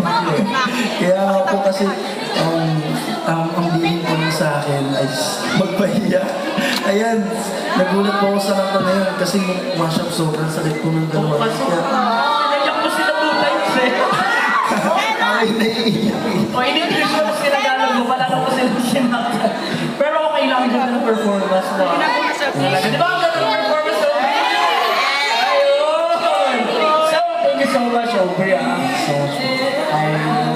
Kaya nga po kasi, ang bilin po niya sa akin ay magpahiya. Ayan, nagulat po ako sa kanta na yun kasi mashup sobrang sakit po ng dalawa. Kaya, Naiyak mo sila 2 times eh. ay, naiiyak eh. O, in-English mo sila Tagalog mo, wala mo sila sinakta. Pero okay lang, ganda ng performance mo. Di ba ang ganda ng performance mo? Ayun! So, thank you so much, Aubrey. So much.